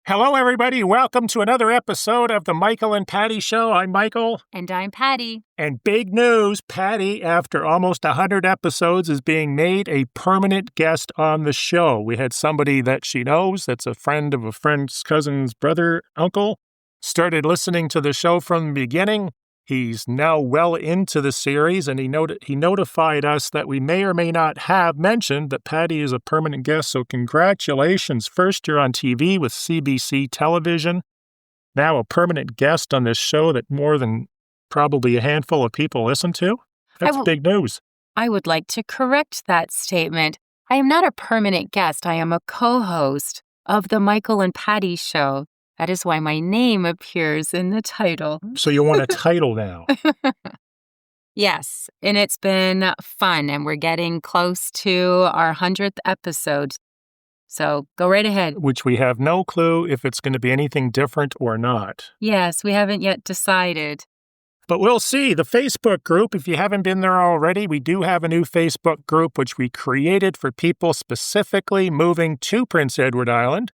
Hello, everybody. Welcome to another episode of the Michael and Patty Show. I'm Michael. And I'm Patty. And big news, Patty, after almost 100 episodes, is being made a permanent guest on the show. We had somebody that she knows, that's a friend of a friend's cousin's brother, uncle, started listening to the show from the beginning. He's now well into the series, and he notified us that we may or may not have mentioned that Patty is a permanent guest, so congratulations. First, you're on TV with CBC Television, now a permanent guest on this show that more than probably a handful of people listen to. That's big news. I would like to correct that statement. I am not a permanent guest. I am a co-host of the Michael and Patty Show. That is why my name appears in the title. So you want a title now? Yes, and it's been fun, and we're getting close to our 100th episode. So go right ahead. Which we have no clue if it's going to be anything different or not. Yes, we haven't yet decided. But we'll see. The Facebook group, if you haven't been there already, we do have a new Facebook group which we created for people specifically moving to Prince Edward Island.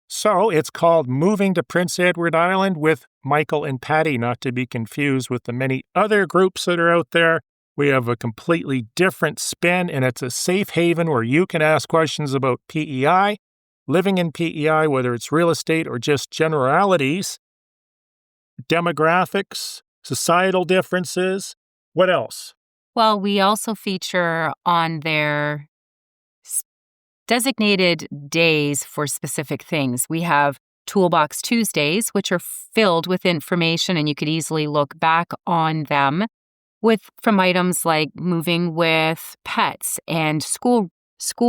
So it's called Moving to Prince Edward Island with Michael and Patty, not to be confused with the many other groups that are out there. We have a completely different spin, and it's a safe haven where you can ask questions about PEI, living in PEI, whether it's real estate or just generalities, demographics, societal differences. What else? Well, we also feature on their designated days for specific things. We have Toolbox Tuesdays, which are filled with information, and you could easily look back on them from items like moving with pets and school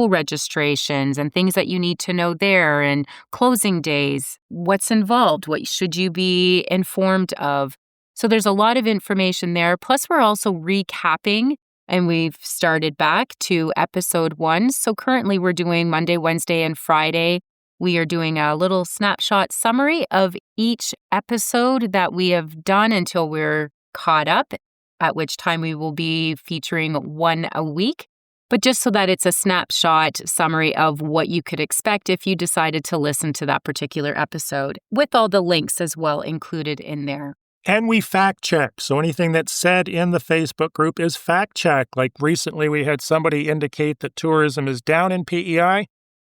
registrations and things that you need to know there, and closing days, what's involved, what should you be informed of. So there's a lot of information there. Plus, we're also recapping, and we've started back to episode 1. So currently we're doing Monday, Wednesday, and Friday. We are doing a little snapshot summary of each episode that we have done until we're caught up, at which time we will be featuring one a week. But just so that it's a snapshot summary of what you could expect if you decided to listen to that particular episode, with all the links as well included in there. And we fact check. So anything that's said in the Facebook group is fact check. Like recently we had somebody indicate that tourism is down in PEI,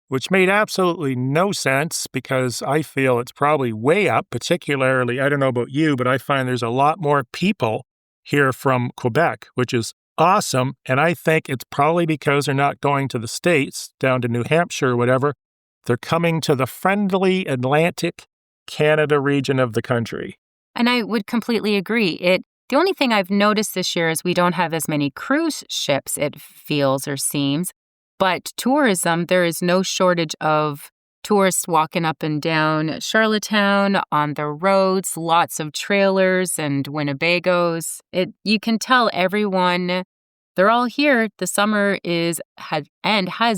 which made absolutely no sense because I feel it's probably way up, particularly, I don't know about you, but I find there's a lot more people here from Quebec, which is awesome. And I think it's probably because they're not going to the States, down to New Hampshire or whatever. They're coming to the friendly Atlantic Canada region of the country. And I would completely agree. The only thing I've noticed this year is we don't have as many cruise ships, it feels or seems. But tourism, there is no shortage of tourists walking up and down Charlottetown on the roads, lots of trailers and Winnebagos. You can tell everyone, they're all here. The summer has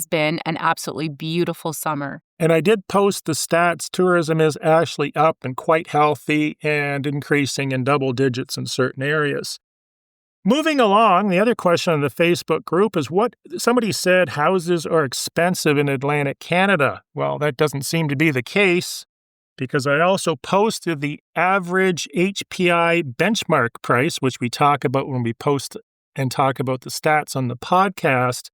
been an absolutely beautiful summer. And I did post the stats. Tourism is actually up and quite healthy and increasing in double digits in certain areas. Moving along, the other question on the Facebook group is what somebody said houses are expensive in Atlantic Canada. Well, that doesn't seem to be the case because I also posted the average HPI benchmark price, which we talk about when we post and talk about the stats on the podcast.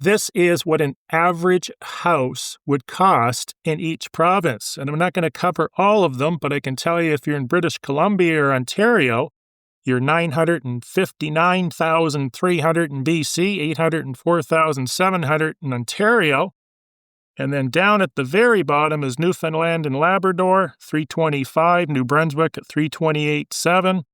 This is what an average house would cost in each province. And I'm not going to cover all of them, but I can tell you if you're in British Columbia or Ontario, you're $959,300 in BC, $804,700 in Ontario. And then down at the very bottom is Newfoundland and Labrador, $325,000, New Brunswick at $328,700.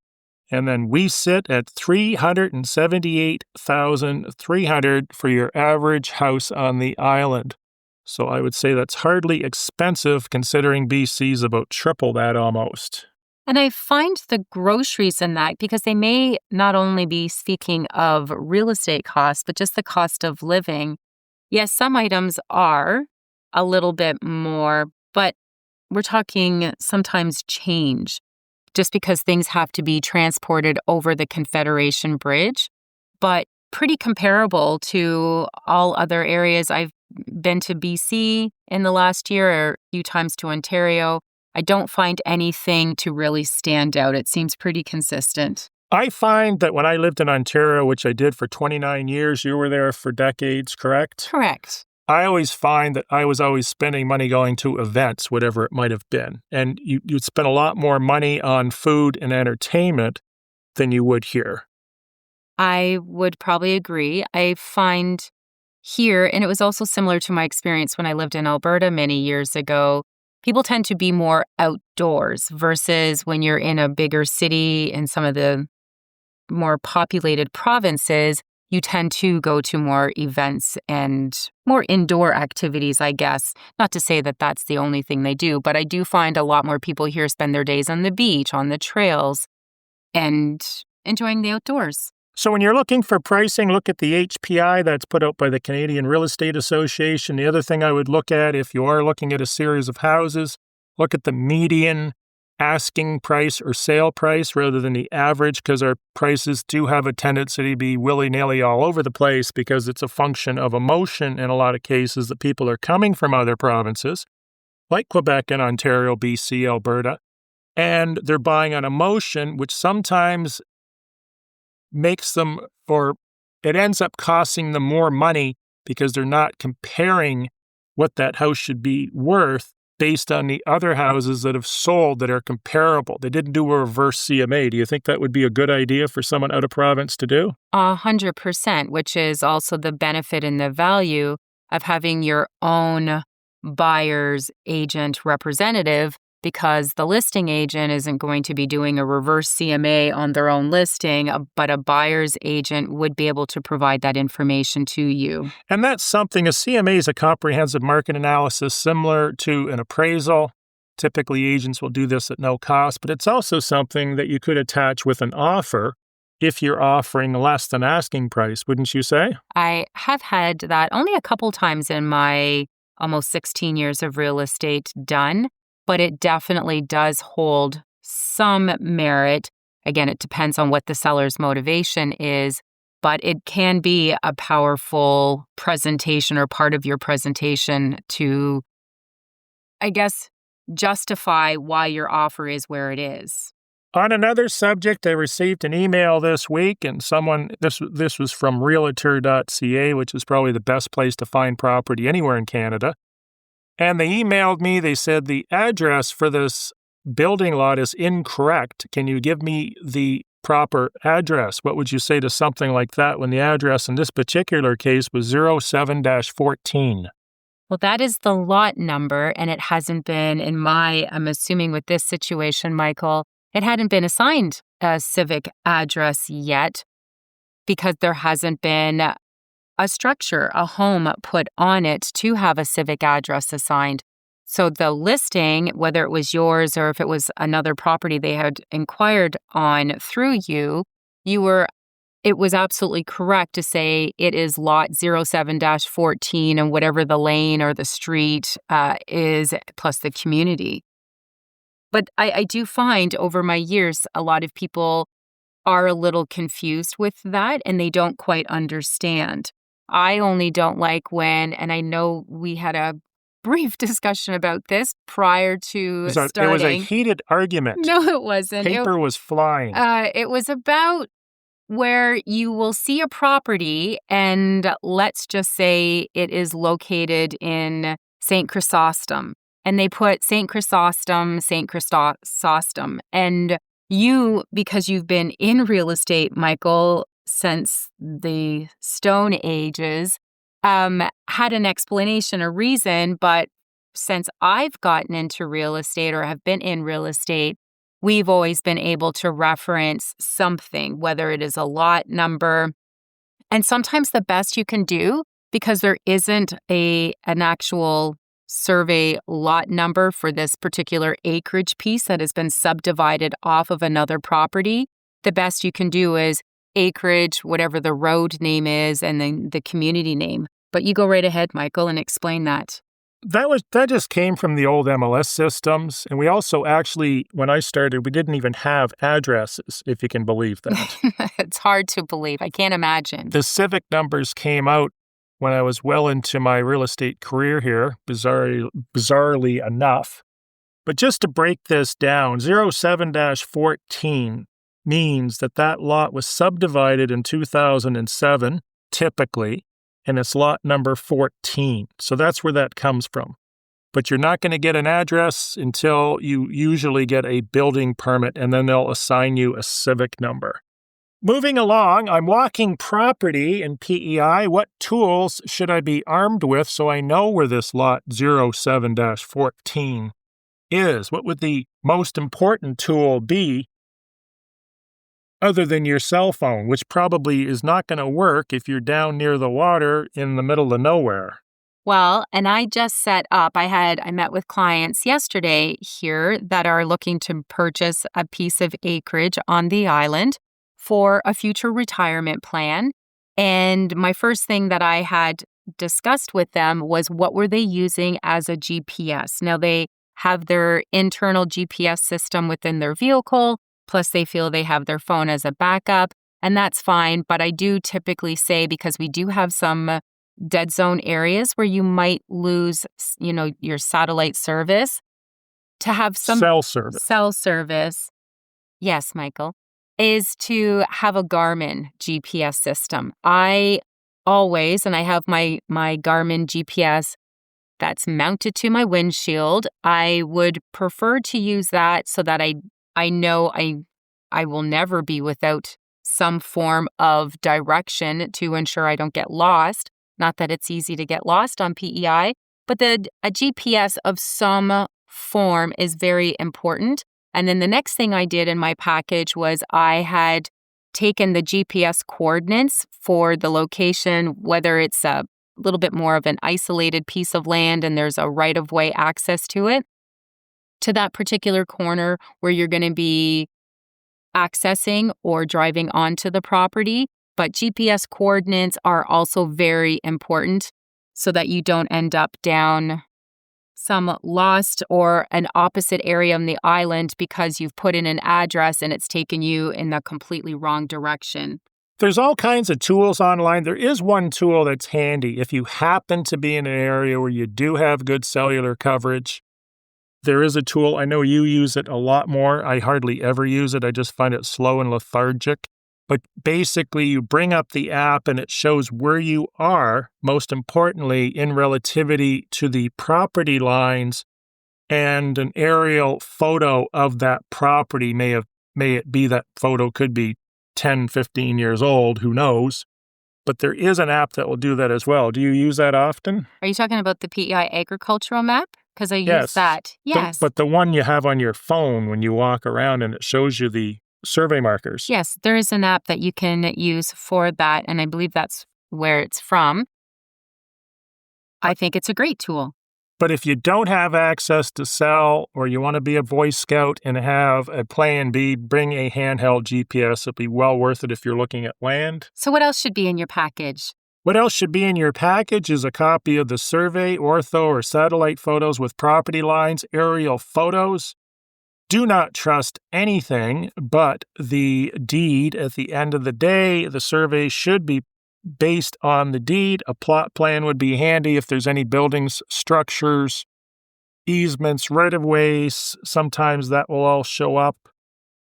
And then we sit at $378,300 for your average house on the island. So I would say that's hardly expensive considering BC's about triple that almost. And I find the groceries in that, because they may not only be speaking of real estate costs, but just the cost of living. Yes, some items are a little bit more, but we're talking sometimes change, just because things have to be transported over the Confederation Bridge, but pretty comparable to all other areas I've been to BC in the last year or a few times to Ontario, I don't find anything to really stand out. It seems pretty consistent. I find that when I lived in Ontario, which I did for 29 years, you were there for decades, correct? Correct. I always find that I was always spending money going to events, whatever it might have been. And you'd spend a lot more money on food and entertainment than you would here. I would probably agree. I find here, and it was also similar to my experience when I lived in Alberta many years ago, people tend to be more outdoors versus when you're in a bigger city in some of the more populated provinces, you tend to go to more events and more indoor activities, I guess. Not to say that that's the only thing they do, but I do find a lot more people here spend their days on the beach, on the trails, and enjoying the outdoors. So when you're looking for pricing, look at the HPI that's put out by the Canadian Real Estate Association. The other thing I would look at if you are looking at a series of houses, look at the median asking price or sale price rather than the average, because our prices do have a tendency to be willy-nilly all over the place because it's a function of emotion in a lot of cases that people are coming from other provinces, like Quebec and Ontario, BC, Alberta, and they're buying on emotion, which sometimes makes them, or it ends up costing them more money because they're not comparing what that house should be worth based on the other houses that have sold that are comparable. They didn't do a reverse CMA. Do you think that would be a good idea for someone out of province to do? 100%, which is also the benefit and the value of having your own buyer's agent representative, because the listing agent isn't going to be doing a reverse CMA on their own listing, but a buyer's agent would be able to provide that information to you. And that's something, a CMA is a comprehensive market analysis similar to an appraisal. Typically, agents will do this at no cost, but it's also something that you could attach with an offer if you're offering less than asking price, wouldn't you say? I have had that only a couple times in my almost 16 years of real estate done. But it definitely does hold some merit. Again, it depends on what the seller's motivation is, but it can be a powerful presentation or part of your presentation to, I guess, justify why your offer is where it is. On another subject, I received an email this week, and this was from realtor.ca, which is probably the best place to find property anywhere in Canada. And they emailed me, they said, the address for this building lot is incorrect. Can you give me the proper address? What would you say to something like that when the address in this particular case was 07-14? Well, that is the lot number, and it hasn't been I'm assuming with this situation, Michael, it hadn't been assigned a civic address yet because there hasn't been a structure, a home put on it to have a civic address assigned. So the listing, whether it was yours or if it was another property they had inquired on through you, it was absolutely correct to say it is lot 07-14 and whatever the lane or the street is, plus the community. But I do find over my years, a lot of people are a little confused with that and they don't quite understand. I only don't like when, and I know we had a brief discussion about this prior to starting. It was a heated argument. No, it wasn't. Paper was flying. It was about where you will see a property, and let's just say it is located in St. Chrysostom, and they put St. Chrysostom. And you, because you've been in real estate, Michael, since the Stone Ages, had an explanation, a reason, but since I've gotten into real estate or have been in real estate, we've always been able to reference something, whether it is a lot number. And sometimes the best you can do, because there isn't an actual survey lot number for this particular acreage piece that has been subdivided off of another property, the best you can do is acreage, whatever the road name is, and then the community name. But you go right ahead, Michael, and explain that. That just came from the old MLS systems. And we also actually, when I started, we didn't even have addresses, if you can believe that. It's hard to believe. I can't imagine. The civic numbers came out when I was well into my real estate career here, bizarrely enough. But just to break this down, 07-14 means that lot was subdivided in 2007, typically, and it's lot number 14. So that's where that comes from. But you're not going to get an address until you usually get a building permit, and then they'll assign you a civic number. Moving along, I'm walking property in PEI. What tools should I be armed with so I know where this lot 07-14 is? What would the most important tool be other than your cell phone, which probably is not going to work if you're down near the water in the middle of nowhere? Well, and I just set up, I met with clients yesterday here that are looking to purchase a piece of acreage on the island for a future retirement plan. And my first thing that I had discussed with them was what were they using as a GPS. Now they have their internal GPS system within their vehicle, plus they feel they have their phone as a backup, and that's fine. But I do typically say, because we do have some dead zone areas where you might lose, your satellite service, to have some cell service. Yes, Michael, is to have a Garmin GPS system. I always, and I have my Garmin GPS that's mounted to my windshield. I would prefer to use that so that I know I will never be without some form of direction to ensure I don't get lost. Not that it's easy to get lost on PEI, but a GPS of some form is very important. And then the next thing I did in my package was I had taken the GPS coordinates for the location, whether it's a little bit more of an isolated piece of land and there's a right-of-way access to it, to that particular corner where you're going to be accessing or driving onto the property. But GPS coordinates are also very important so that you don't end up down some lost or an opposite area on the island because you've put in an address and it's taken you in the completely wrong direction. There's all kinds of tools online. There is one tool that's handy. If you happen to be in an area where you do have good cellular coverage, there is a tool. I know you use it a lot more. I hardly ever use it. I just find it slow and lethargic. But basically, you bring up the app and it shows where you are, most importantly, in relativity to the property lines, and an aerial photo of that property. May it be that photo could be 10, 15 years old, who knows? But there is an app that will do that as well. Do you use that often? Are you talking about the PEI agricultural map? Because I use that. Yes. But the one you have on your phone when you walk around and it shows you the survey markers. Yes, there is an app that you can use for that, and I believe that's where it's from. I think it's a great tool. But if you don't have access to cell, or you want to be a Boy Scout and have a plan B, bring a handheld GPS. It'll be well worth it if you're looking at land. So what else should be in your package? What else should be in your package is a copy of the survey, ortho, or satellite photos with property lines, aerial photos. Do not trust anything but the deed. At the end of the day, the survey should be based on the deed. A plot plan would be handy if there's any buildings, structures, easements, right-of-ways. Sometimes that will all show up.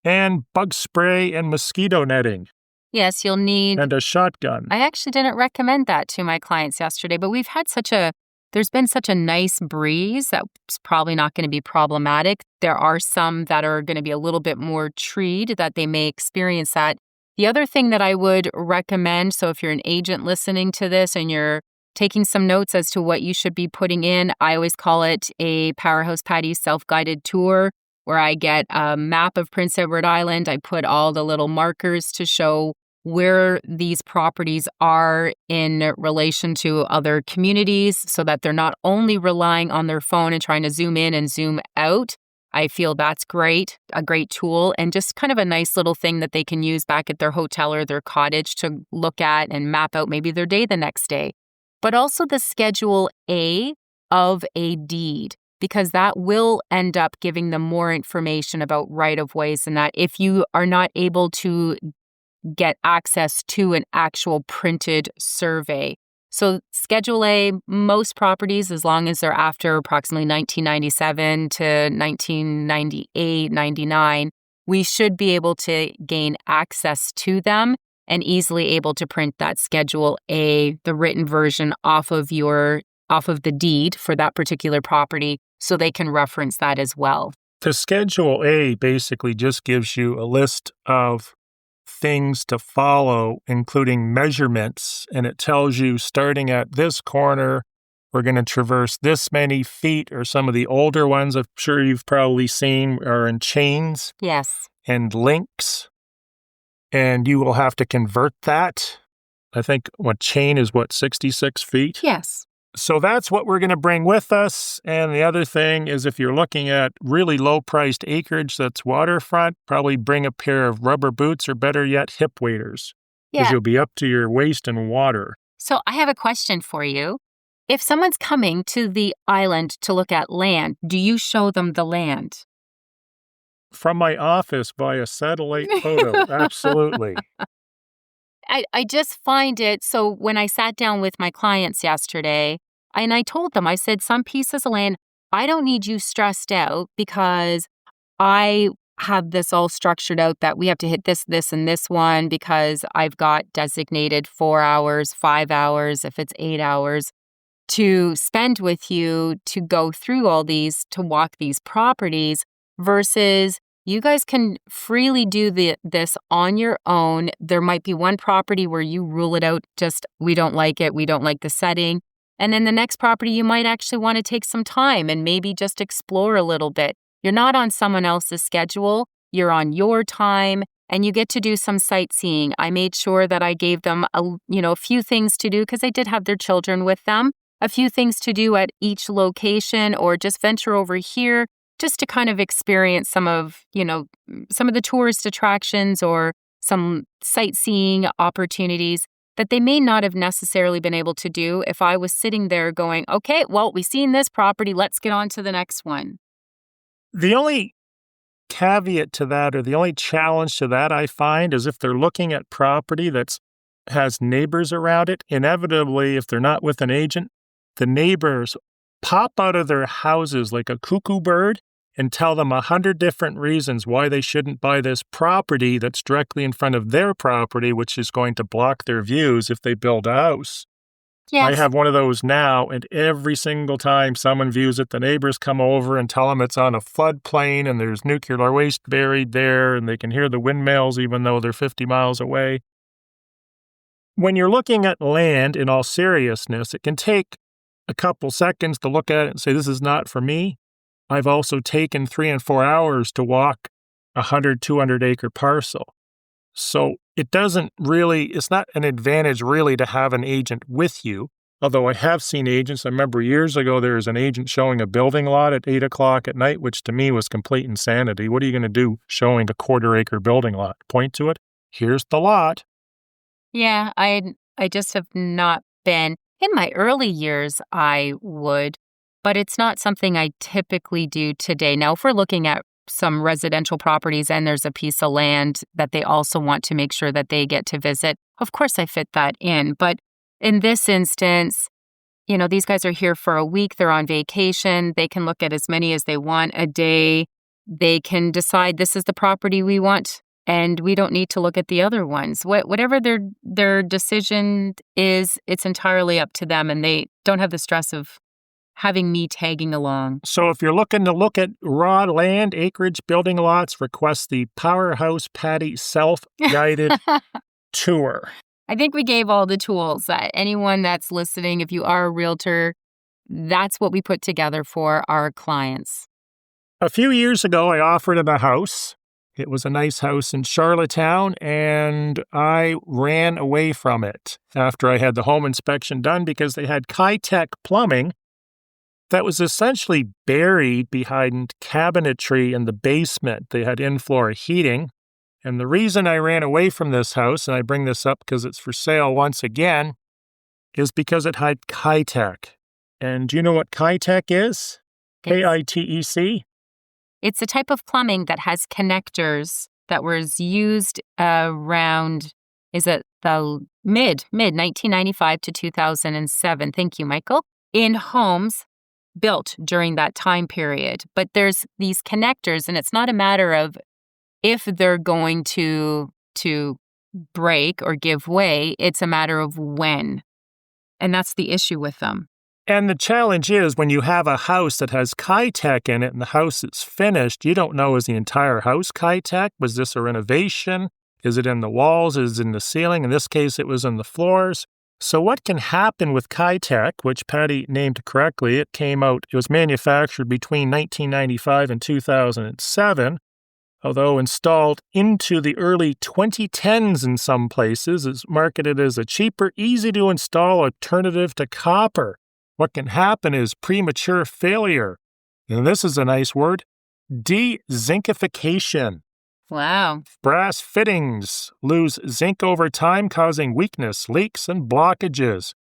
And bug spray and mosquito netting. Yes, you'll need... And a shotgun. I actually didn't recommend that to my clients yesterday, but we've had there's been such a nice breeze that's probably not going to be problematic. There are some that are going to be a little bit more treed that they may experience that. The other thing that I would recommend, so if you're an agent listening to this and you're taking some notes as to what you should be putting in, I always call it a Powerhouse Patty self-guided tour, where I get a map of Prince Edward Island. I put all the little markers to show where these properties are in relation to other communities so that they're not only relying on their phone and trying to zoom in and zoom out. I feel that's great, a great tool, and just kind of a nice little thing that they can use back at their hotel or their cottage to look at and map out maybe their day the next day. But also the Schedule A of a deed, because that will end up giving them more information about right-of-ways, and that if you are not able to get access to an actual printed survey. So Schedule A, most properties, as long as they're after approximately 1997 to 1998, 99, we should be able to gain access to them and easily able to print that Schedule A, the written version, off of the deed for that particular property, so they can reference that as well. The Schedule A basically just gives you a list of things to follow, including measurements, and it tells you starting at this corner, we're going to traverse this many feet, or some of the older ones I'm sure you've probably seen are in chains. Yes. And links, and you will have to convert that. I think what chain is 66 feet? Yes. So that's what we're going to bring with us. And the other thing is, if you're looking at really low-priced acreage that's waterfront, probably bring a pair of rubber boots, or better yet, hip waders, because you'll be up to your waist in water. So I have a question for you. If someone's coming to the island to look at land, do you show them the land? From my office via satellite photo, absolutely. I just find it, so when I sat down with my clients yesterday, and I told them, I said, some pieces of land, I don't need you stressed out because I have this all structured out that we have to hit this, and this one because I've got designated 4 hours, 5 hours, if it's 8 hours, to spend with you to go through all these, to walk these properties, versus you guys can freely do this on your own. There might be one property where you rule it out, just we don't like it, we don't like the setting. And then the next property, you might actually want to take some time and maybe just explore a little bit. You're not on someone else's schedule, you're on your time, and you get to do some sightseeing. I made sure that I gave them a few things to do, because they did have their children with them, a few things to do at each location, or just venture over here just to kind of experience some of the tourist attractions or some sightseeing opportunities that they may not have necessarily been able to do if I was sitting there going, okay, well, we've seen this property, let's get on to the next one. The only caveat to that, or the only challenge to that I find, is if they're looking at property that has neighbors around it, inevitably, if they're not with an agent, the neighbors pop out of their houses like a cuckoo bird and tell them 100 different reasons why they shouldn't buy this property that's directly in front of their property, which is going to block their views if they build a house. Yes. I have one of those now, and every single time someone views it, the neighbors come over and tell them it's on a floodplain and there's nuclear waste buried there, and they can hear the windmills even though they're 50 miles away. When you're looking at land, in all seriousness, it can take a couple seconds to look at it and say, this is not for me. I've also taken 3 and 4 hours to walk a 100, 200 acre parcel. So it's not an advantage really to have an agent with you. Although I have seen agents. I remember years ago, there was an agent showing a building lot at 8 o'clock at night, which to me was complete insanity. What are you going to do showing a 1/4 acre building lot? Point to it. Here's the lot. Yeah, I just have not been. In my early years, I would, but it's not something I typically do today. Now, if we're looking at some residential properties and there's a piece of land that they also want to make sure that they get to visit, of course I fit that in. But in this instance, these guys are here for a week. They're on vacation. They can look at as many as they want a day. They can decide this is the property we want, and we don't need to look at the other ones. Whatever their decision is, it's entirely up to them, and they don't have the stress of having me tagging along. So if you're looking to look at raw land, acreage, building lots, request the Powerhouse Patty self-guided tour. I think we gave all the tools that anyone that's listening, if you are a realtor, that's what we put together for our clients. A few years ago, I offered him a house. It was a nice house in Charlottetown, and I ran away from it after I had the home inspection done because they had Kitech plumbing that was essentially buried behind cabinetry in the basement. They had in-floor heating. And the reason I ran away from this house, and I bring this up because it's for sale once again, is because it had Kitech. And do you know what Kitech is? Kitec? It's a type of plumbing that has connectors that was used around is it the mid 1995 to 2007. Thank you, Michael. In homes built during that time period. But there's these connectors, and it's not a matter of if they're going to break or give way, it's a matter of when. And that's the issue with them. And the challenge is when you have a house that has Kitech in it and the house is finished, you don't know, is the entire house Kitech? Was this a renovation? Is it in the walls? Is it in the ceiling? In this case, it was in the floors. So what can happen with Kitech, which Patty named correctly, it was manufactured between 1995 and 2007, although installed into the early 2010s in some places, it's marketed as a cheaper, easy-to-install alternative to copper. What can happen is premature failure. And this is a nice word, de-zincification. Wow. Brass fittings lose zinc over time, causing weakness, leaks, and blockages.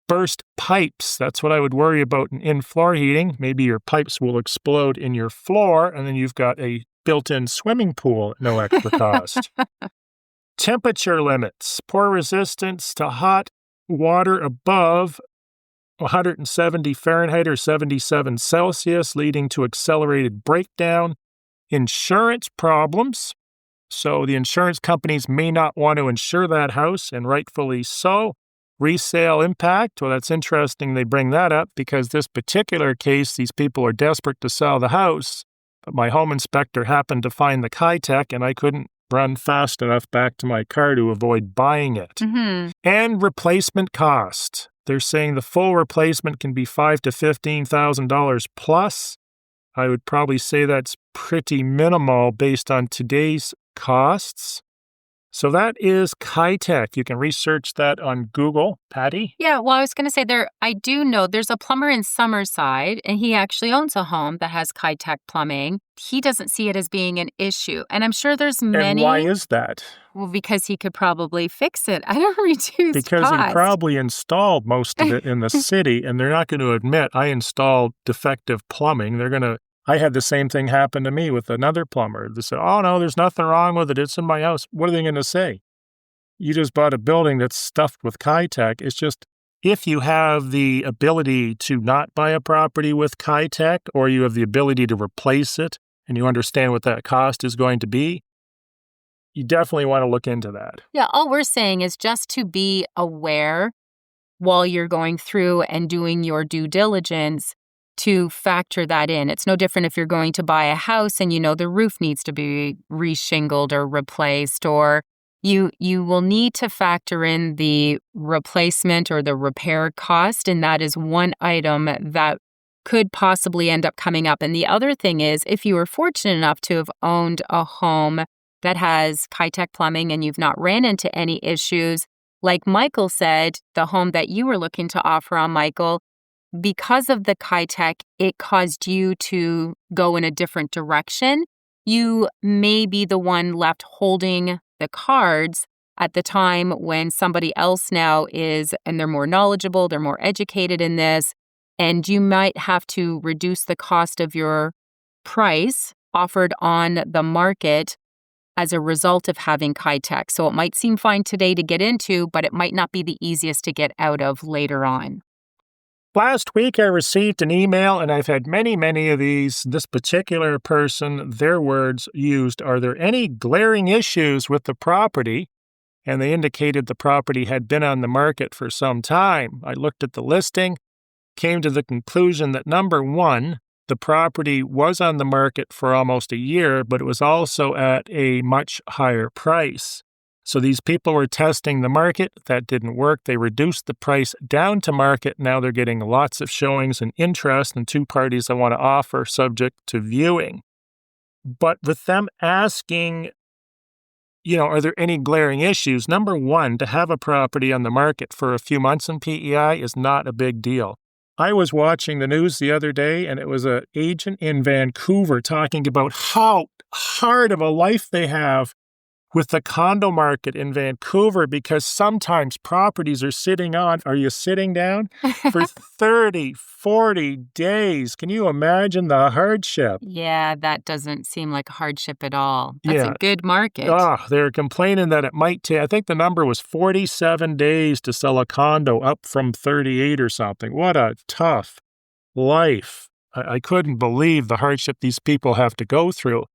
Burst pipes, that's what I would worry about in floor heating. Maybe your pipes will explode in your floor, and then you've got a built-in swimming pool at no extra cost. Temperature limits, poor resistance to hot water above 170 Fahrenheit or 77 Celsius, leading to accelerated breakdown. Insurance problems. So the insurance companies may not want to insure that house, and rightfully so. Resale impact, well, that's interesting they bring that up because this particular case, these people are desperate to sell the house, but my home inspector happened to find the Kitech and I couldn't run fast enough back to my car to avoid buying it. Mm-hmm. And replacement cost. They're saying the full replacement can be $5,000 to $15,000 plus. I would probably say that's pretty minimal based on today's costs. So that is Kitech. You can research that on Google. Patty? Yeah, well, I was going to say I do know there's a plumber in Summerside, and he actually owns a home that has Kitech plumbing. He doesn't see it as being an issue. And I'm sure there's many. And why is that? Well, because he could probably fix it. I don't reduce Because cost. he probably installed most of it in the city, and they're not going to admit, I installed defective plumbing. I had the same thing happen to me with another plumber. They said, oh, no, there's nothing wrong with it. It's in my house. What are they going to say? You just bought a building that's stuffed with Kitech. It's just, if you have the ability to not buy a property with Kitech, or you have the ability to replace it, and you understand what that cost is going to be, you definitely want to look into that. Yeah, all we're saying is just to be aware while you're going through and doing your due diligence to factor that in. It's no different if you're going to buy a house and you know the roof needs to be reshingled or replaced, or you will need to factor in the replacement or the repair cost, and that is one item that could possibly end up coming up. And the other thing is, if you were fortunate enough to have owned a home that has Kitech plumbing and you've not ran into any issues, like Michael said, the home that you were looking to offer on, Michael, because of the Kitech, it caused you to go in a different direction. You may be the one left holding the cards at the time when somebody else now is, and they're more knowledgeable, they're more educated in this, and you might have to reduce the cost of your price offered on the market as a result of having Kitech. So it might seem fine today to get into, but it might not be the easiest to get out of later on. Last week, I received an email, and I've had many of these. This particular person, their words used, are there any glaring issues with the property? And they indicated the property had been on the market for some time. I looked at the listing, came to the conclusion that number one, the property was on the market for almost a year, but it was also at a much higher price. So these people were testing the market. That didn't work. They reduced the price down to market. Now they're getting lots of showings and interest, and two parties I want to offer subject to viewing. But with them asking, are there any glaring issues? Number one, to have a property on the market for a few months in PEI is not a big deal. I was watching the news the other day, and it was an agent in Vancouver talking about how hard of a life they have with the condo market in Vancouver because sometimes properties are sitting on, are you sitting down? For 30, 40 days. Can you imagine the hardship? Yeah, that doesn't seem like a hardship at all. That's a Yeah. good market. They're complaining that it might take, I think the number was 47 days to sell a condo, up from 38 or something. What a tough life. I couldn't believe the hardship these people have to go through.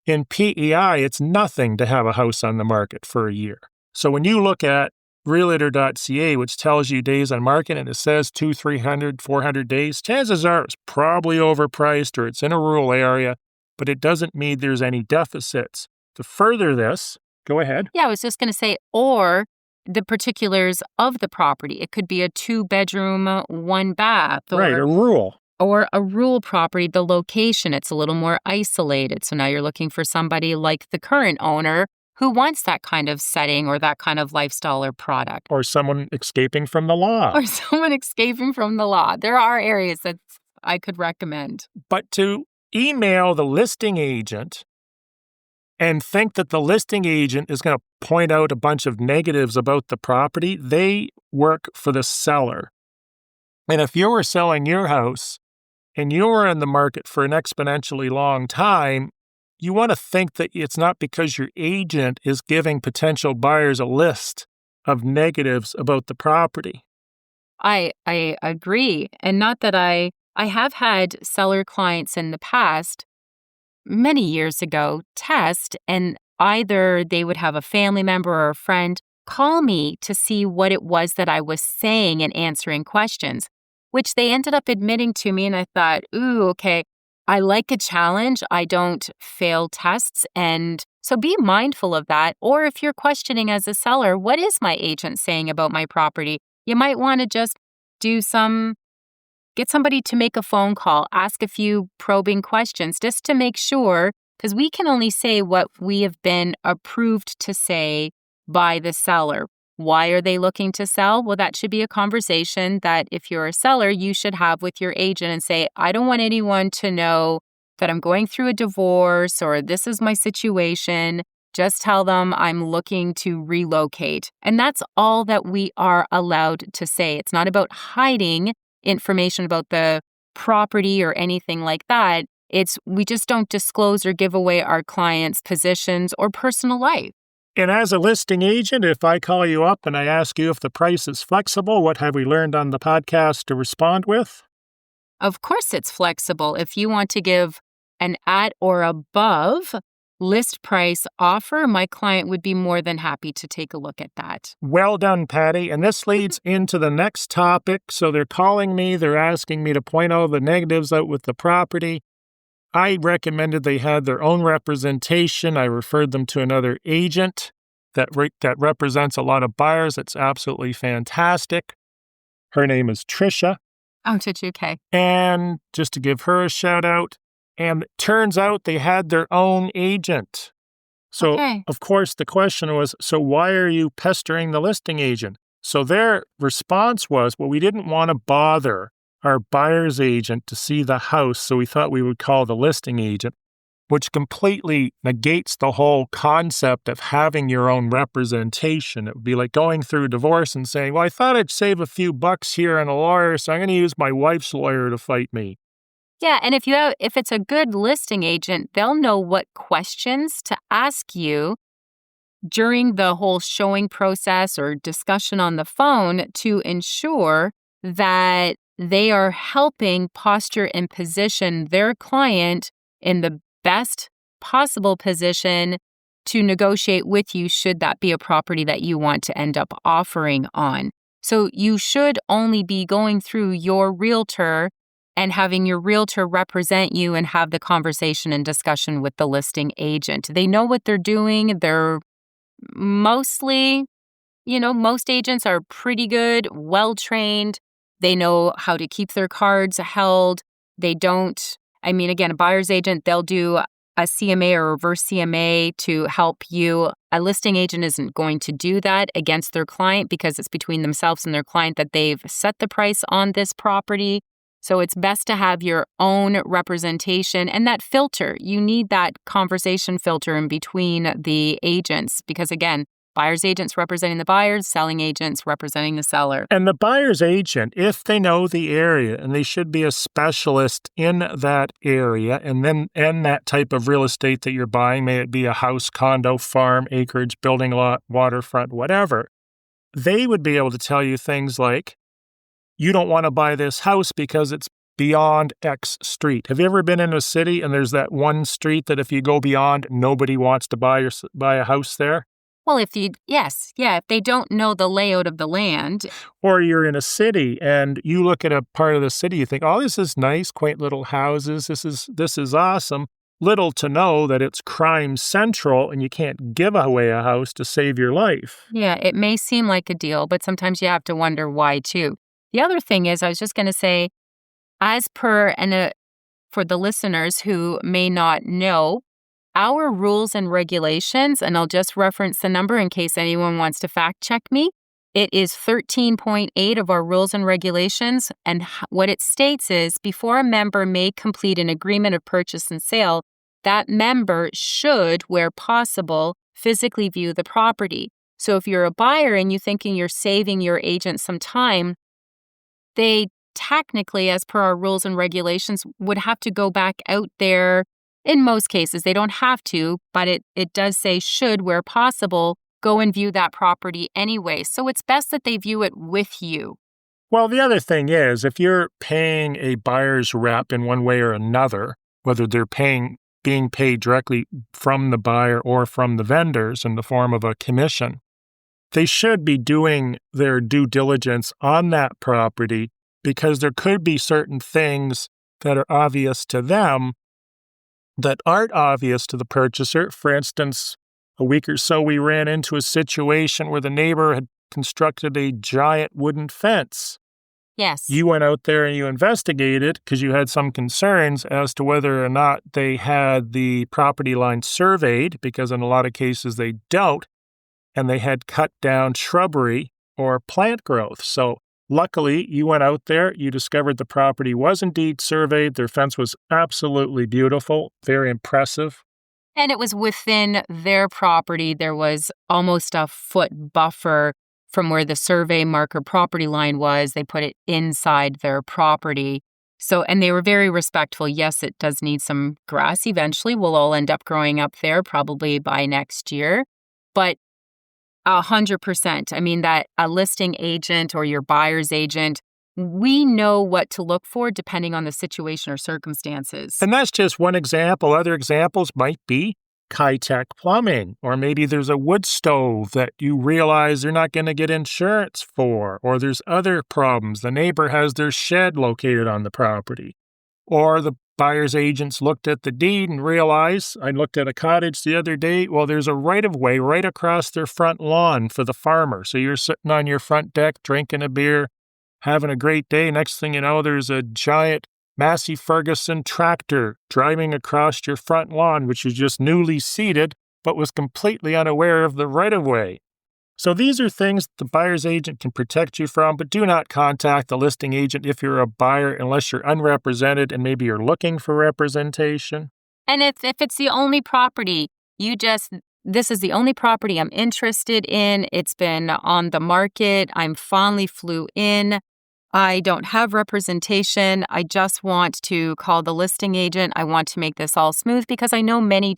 In PEI, it's nothing to have a house on the market for a year. So when you look at realtor.ca, which tells you days on market, and it says 200, 300, 400 days, chances are it's probably overpriced or it's in a rural area, but it doesn't mean there's any deficits. To further this, go ahead. Yeah, I was just going to say, or the particulars of the property. It could be a 2-bedroom, 1-bath, Right, a rural. or a rural property, the location, it's a little more isolated. So now you're looking for somebody like the current owner who wants that kind of setting or that kind of lifestyle or product. Or someone escaping from the law. Or someone escaping from the law. There are areas that I could recommend. But to email the listing agent and think that the listing agent is going to point out a bunch of negatives about the property, they work for the seller. And if you were selling your house and you were in the market for an exponentially long time, you want to think that it's not because your agent is giving potential buyers a list of negatives about the property. I agree. And not that I have had seller clients in the past, many years ago, test, and either they would have a family member or a friend call me to see what it was that I was saying and answering questions, which they ended up admitting to me. And I thought, ooh, okay, I like a challenge. I don't fail tests. And so be mindful of that. Or if you're questioning as a seller, what is my agent saying about my property? You might want to just get somebody to make a phone call, ask a few probing questions just to make sure, because we can only say what we have been approved to say by the seller. Why are they looking to sell? Well, that should be a conversation that if you're a seller, you should have with your agent and say, I don't want anyone to know that I'm going through a divorce or this is my situation. Just tell them I'm looking to relocate. And that's all that we are allowed to say. It's not about hiding information about the property or anything like that. We just don't disclose or give away our clients' positions or personal life. And as a listing agent, if I call you up and I ask you if the price is flexible, what have we learned on the podcast to respond with? Of course it's flexible. If you want to give an at or above list price offer, my client would be more than happy to take a look at that. Well done, Patty. And this leads into the next topic. So they're calling me, they're asking me to point all the negatives out with the property. I recommended they had their own representation. I referred them to another agent that represents a lot of buyers. It's absolutely fantastic. Her name is Trisha. Oh, did you? Okay. And just to give her a shout out, and it turns out they had their own agent. So, Okay. Of course, the question was, so why are you pestering the listing agent? So their response was, well, we didn't want to bother our buyer's agent to see the house, so we thought we would call the listing agent, which completely negates the whole concept of having your own representation. It would be like going through a divorce and saying, well, I thought I'd save a few bucks here on a lawyer, so I'm going to use my wife's lawyer to fight me. Yeah, and if it's a good listing agent, they'll know what questions to ask you during the whole showing process or discussion on the phone to ensure that they are helping posture and position their client in the best possible position to negotiate with you should that be a property that you want to end up offering on. So you should only be going through your realtor and having your realtor represent you and have the conversation and discussion with the listing agent. They know what they're doing. They're mostly, most agents are pretty good, well-trained. They know how to keep their cards held. Again, a buyer's agent, they'll do a CMA or reverse CMA to help you. A listing agent isn't going to do that against their client because it's between themselves and their client that they've set the price on this property. So it's best to have your own representation and that filter. You need that conversation filter in between the agents because, again, buyer's agents representing the buyers, selling agents representing the seller. And the buyer's agent, if they know the area, and they should be a specialist in that area and that type of real estate that you're buying, may it be a house, condo, farm, acreage, building lot, waterfront, whatever, they would be able to tell you things like, you don't want to buy this house because it's beyond X street. Have you ever been in a city and there's that one street that if you go beyond, nobody wants to buy a house there? Well, if they don't know the layout of the land. Or you're in a city and you look at a part of the city, you think, oh, this is nice, quaint little houses. This is awesome. Little to know that it's crime central and you can't give away a house to save your life. Yeah, it may seem like a deal, but sometimes you have to wonder why too. The other thing is, I was just going to say, as per, and for the listeners who may not know, our rules and regulations, and I'll just reference the number in case anyone wants to fact check me, it is 13.8 of our rules and regulations. And what it states is, before a member may complete an agreement of purchase and sale, that member should, where possible, physically view the property. So if you're a buyer and you're thinking you're saving your agent some time, they technically, as per our rules and regulations, would have to go back out there. In most cases, they don't have to, but it does say should, where possible, go and view that property anyway. So it's best that they view it with you. Well, the other thing is, if you're paying a buyer's rep in one way or another, whether they're being paid directly from the buyer or from the vendors in the form of a commission, they should be doing their due diligence on that property because there could be certain things that are obvious to them that aren't obvious to the purchaser. For instance, a week or so, we ran into a situation where the neighbor had constructed a giant wooden fence. Yes. You went out there and you investigated because you had some concerns as to whether or not they had the property line surveyed, because in a lot of cases they don't, and they had cut down shrubbery or plant growth. So luckily, you went out there, you discovered the property was indeed surveyed. Their fence was absolutely beautiful, very impressive. And it was within their property. There was almost a foot buffer from where the survey marker property line was. They put it inside their property. So, and they were very respectful. Yes, it does need some grass eventually. We'll all end up growing up there probably by next year. But 100%. I mean, that a listing agent or your buyer's agent, we know what to look for depending on the situation or circumstances. And that's just one example. Other examples might be high-tech plumbing, or maybe there's a wood stove that you realize they're not going to get insurance for, or there's other problems. The neighbor has their shed located on the property, or the buyer's agents looked at the deed and realized, I looked at a cottage the other day, well, there's a right-of-way right across their front lawn for the farmer. So you're sitting on your front deck, drinking a beer, having a great day. Next thing you know, there's a giant Massey Ferguson tractor driving across your front lawn, which is just newly seeded, but was completely unaware of the right-of-way. So these are things the buyer's agent can protect you from, but do not contact the listing agent if you're a buyer unless you're unrepresented and maybe you're looking for representation. And if it's the only property, this is the only property I'm interested in. It's been on the market. I'm finally flew in. I don't have representation. I just want to call the listing agent. I want to make this all smooth because I know many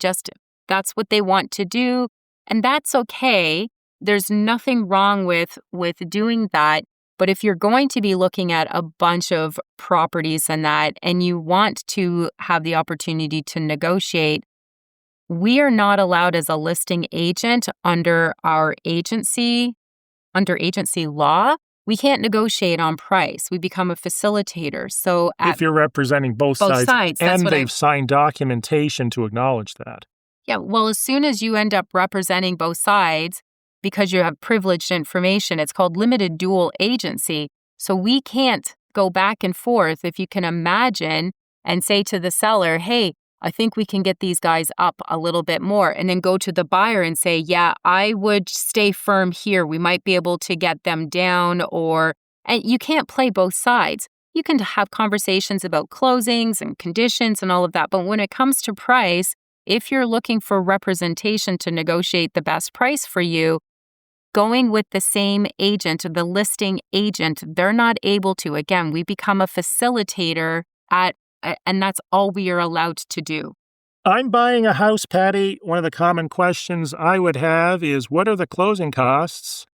that's what they want to do. And that's okay. There's nothing wrong with doing that. But if you're going to be looking at a bunch of properties and you want to have the opportunity to negotiate, we are not allowed as a listing agent under agency law. We can't negotiate on price. We become a facilitator. So if you're representing both sides and they've signed documentation to acknowledge that. Yeah, well, as soon as you end up representing both sides, because you have privileged information, it's called limited dual agency. So we can't go back and forth, if you can imagine, and say to the seller, hey, I think we can get these guys up a little bit more, and then go to the buyer and say, yeah, I would stay firm here. We might be able to get them down, and you can't play both sides. you can have conversations about closings and conditions and all of that. But when it comes to price, if you're looking for representation to negotiate the best price for you, going with the same agent, the listing agent, they're not able to. Again, we become a facilitator and that's all we are allowed to do. I'm buying a house, Patty. One of the common questions I would have is, what are the closing costs?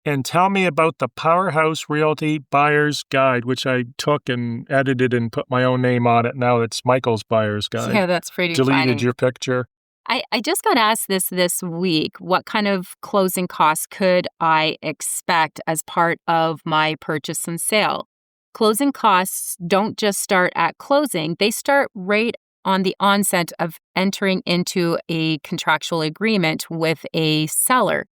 And tell me about the Powerhouse Realty Buyer's Guide, which I took and edited and put my own name on it. Now it's Michael's Buyer's Guide. Yeah, that's pretty Deleted funny. your picture. I just got asked this week, what kind of closing costs could I expect as part of my purchase and sale? Closing costs don't just start at closing. They start right on the onset of entering into a contractual agreement with a seller.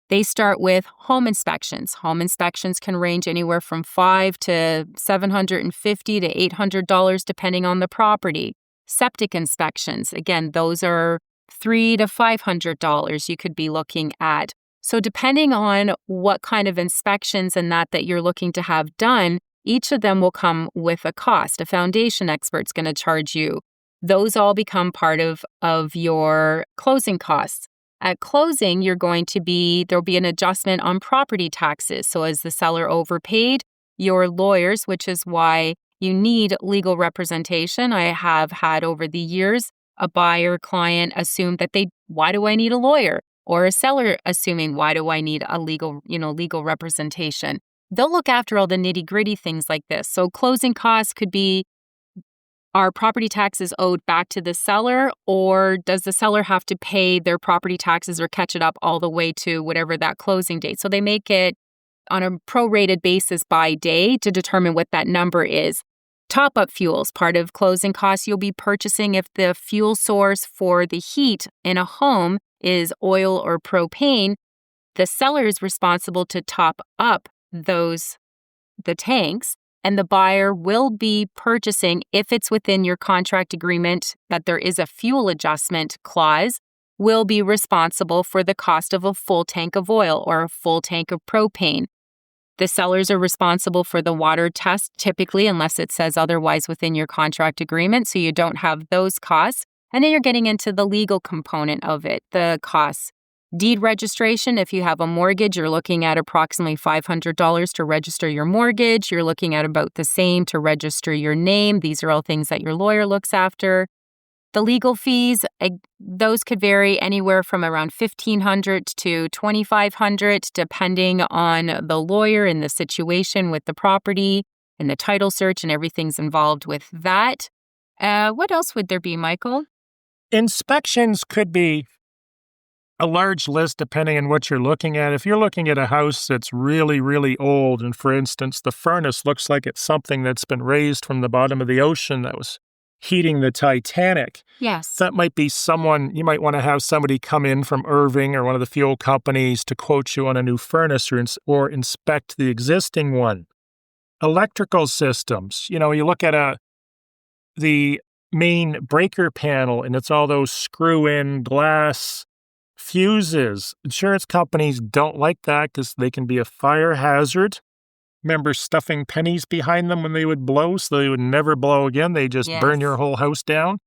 They start with home inspections. Home inspections can range anywhere from $500 to $750 to $800 depending on the property. Septic inspections, again, those are $300 to $500 you could be looking at. So depending on what kind of inspections and that you're looking to have done, each of them will come with a cost. A foundation expert's going to charge you. Those all become part of your closing costs. At closing, there'll be an adjustment on property taxes. So as the seller overpaid, your lawyers, which is why you need legal representation. I have had over the years a buyer client assume that why do I need a lawyer? Or a seller assuming, why do I need a legal representation? They'll look after all the nitty-gritty things like this. So closing costs could be, are property taxes owed back to the seller, or does the seller have to pay their property taxes or catch it up all the way to whatever that closing date? So they make it on a prorated basis by day to determine what that number is. Top-up fuels, part of closing costs you'll be purchasing if the fuel source for the heat in a home is oil or propane. The seller is responsible to top up the tanks, and the buyer will be purchasing, if it's within your contract agreement that there is a fuel adjustment clause, will be responsible for the cost of a full tank of oil or a full tank of propane. The sellers are responsible for the water test, typically, unless it says otherwise within your contract agreement, so you don't have those costs. And then you're getting into the legal component of it, the costs. Deed registration, if you have a mortgage, you're looking at approximately $500 to register your mortgage. You're looking at about the same to register your name. These are all things that your lawyer looks after. The legal fees, those could vary anywhere from around $1,500 to $2,500, depending on the lawyer and the situation with the property and the title search and everything's involved with that. What else would there be, Michael? Inspections could be a large list depending on what you're looking at. If you're looking at a house that's really, really old, and for instance, the furnace looks like it's something that's been raised from the bottom of the ocean that was heating the Titanic. Yes. That might be you might want to have somebody come in from Irving or one of the fuel companies to quote you on a new furnace or inspect the existing one. Electrical systems, you look at the main breaker panel and it's all those screw-in glass fuses. Insurance companies don't like that because they can be a fire hazard. Remember stuffing pennies behind them when they would blow, so they would never blow again. They just burn your whole house down.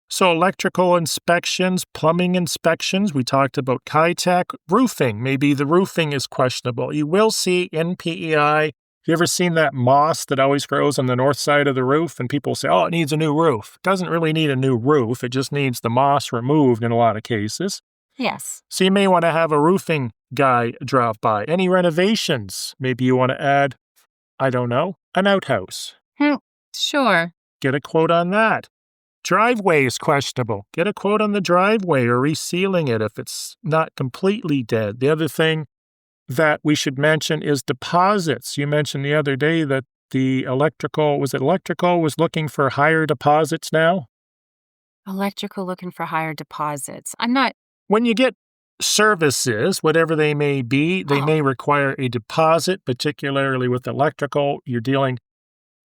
So electrical inspections, plumbing inspections, we talked about Kitech. Roofing, maybe the roofing is questionable. You will see in PEI, have you ever seen that moss that always grows on the north side of the roof? And people say, oh, it needs a new roof. It doesn't really need a new roof. It just needs the moss removed in a lot of cases. Yes. So you may want to have a roofing guy drop by. Any renovations? Maybe you want to add, I don't know, an outhouse. Sure. Get a quote on that. Driveway is questionable. Get a quote on the driveway or resealing it if it's not completely dead. The other thing that we should mention is deposits. You mentioned the other day that the electrical was looking for higher deposits now? Electrical looking for higher deposits. I'm not... When you get services, whatever they may be, they may require a deposit, particularly with electrical. You're dealing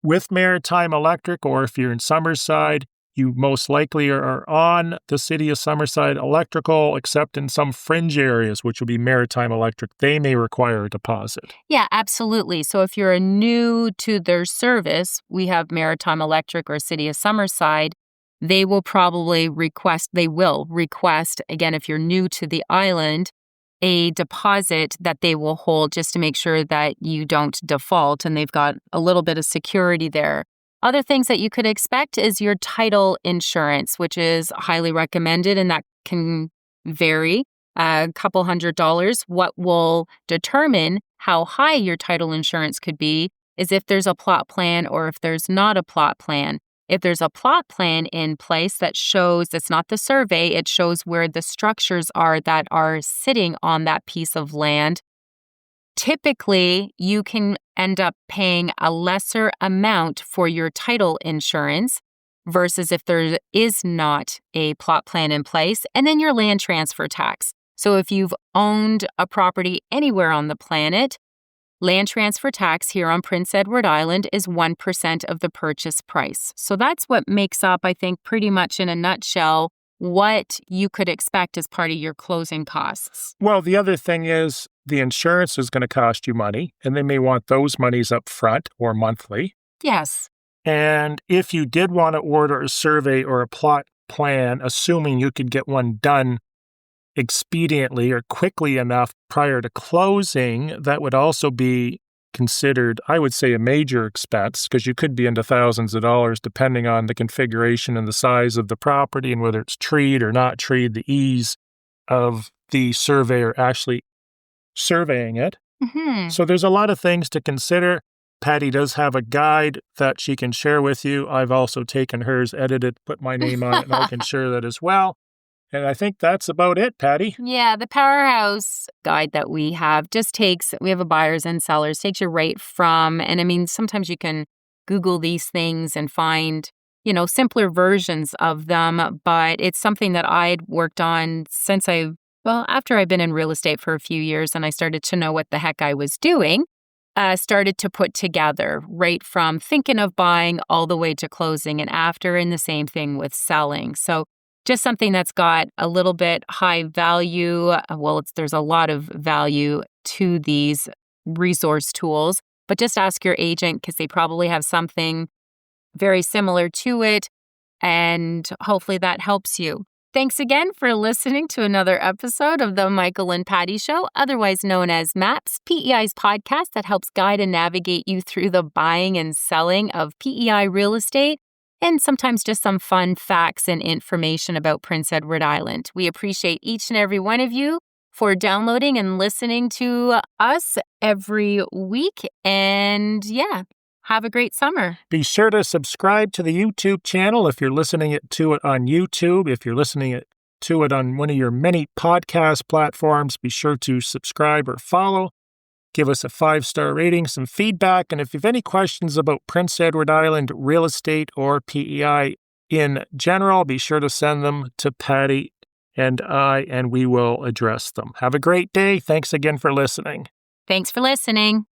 with Maritime Electric, or if you're in Summerside, You most likely are on the City of Summerside electrical, except in some fringe areas, which will be Maritime Electric. They may require a deposit. Yeah, absolutely. So if you're new to their service, we have Maritime Electric or City of Summerside. They will request, again, if you're new to the island, a deposit that they will hold just to make sure that you don't default, and they've got a little bit of security there. Other things that you could expect is your title insurance, which is highly recommended, and that can vary a couple $100. What will determine how high your title insurance could be is if there's a plot plan or if there's not a plot plan. If there's a plot plan in place that shows, it's not the survey, it shows where the structures are that are sitting on that piece of land, typically you can end up paying a lesser amount for your title insurance versus if there is not a plot plan in place, and then your land transfer tax. So if you've owned a property anywhere on the planet, land transfer tax here on Prince Edward Island is 1% of the purchase price. So that's what makes up, I think, pretty much in a nutshell, what you could expect as part of your closing costs. Well, the other thing is the insurance is going to cost you money, and they may want those monies up front or monthly. Yes. And if you did want to order a survey or a plot plan, assuming you could get one done expediently or quickly enough prior to closing, that would also be considered, I would say, a major expense, because you could be into thousands of dollars depending on the configuration and the size of the property and whether it's treed or not treed, the ease of the surveyor actually surveying it. Mm-hmm. So there's a lot of things to consider. Patty does have a guide that she can share with you. I've also taken hers, edited, put my name on it, and I can share that as well. And I think that's about it, Patty. Yeah, the Powerhouse guide that we have we have a buyers and sellers, takes you right from, and I mean, sometimes you can Google these things and find, simpler versions of them, but it's something that I'd worked on after I've been in real estate for a few years and I started to know what the heck I was doing, started to put together right from thinking of buying all the way to closing and after, and the same thing with selling. So just something that's got a little bit high value. There's a lot of value to these resource tools, but just ask your agent because they probably have something very similar to it, and hopefully that helps you. Thanks again for listening to another episode of the Michael and Patty Show, otherwise known as MAPS, PEI's podcast that helps guide and navigate you through the buying and selling of PEI real estate, and sometimes just some fun facts and information about Prince Edward Island. We appreciate each and every one of you for downloading and listening to us every week. And have a great summer. Be sure to subscribe to the YouTube channel if you're listening to it on YouTube. If you're listening to it on one of your many podcast platforms, be sure to subscribe or follow. Give us a 5-star rating, some feedback, and if you have any questions about Prince Edward Island real estate or PEI in general, be sure to send them to Patty and I, and we will address them. Have a great day. Thanks again for listening. Thanks for listening.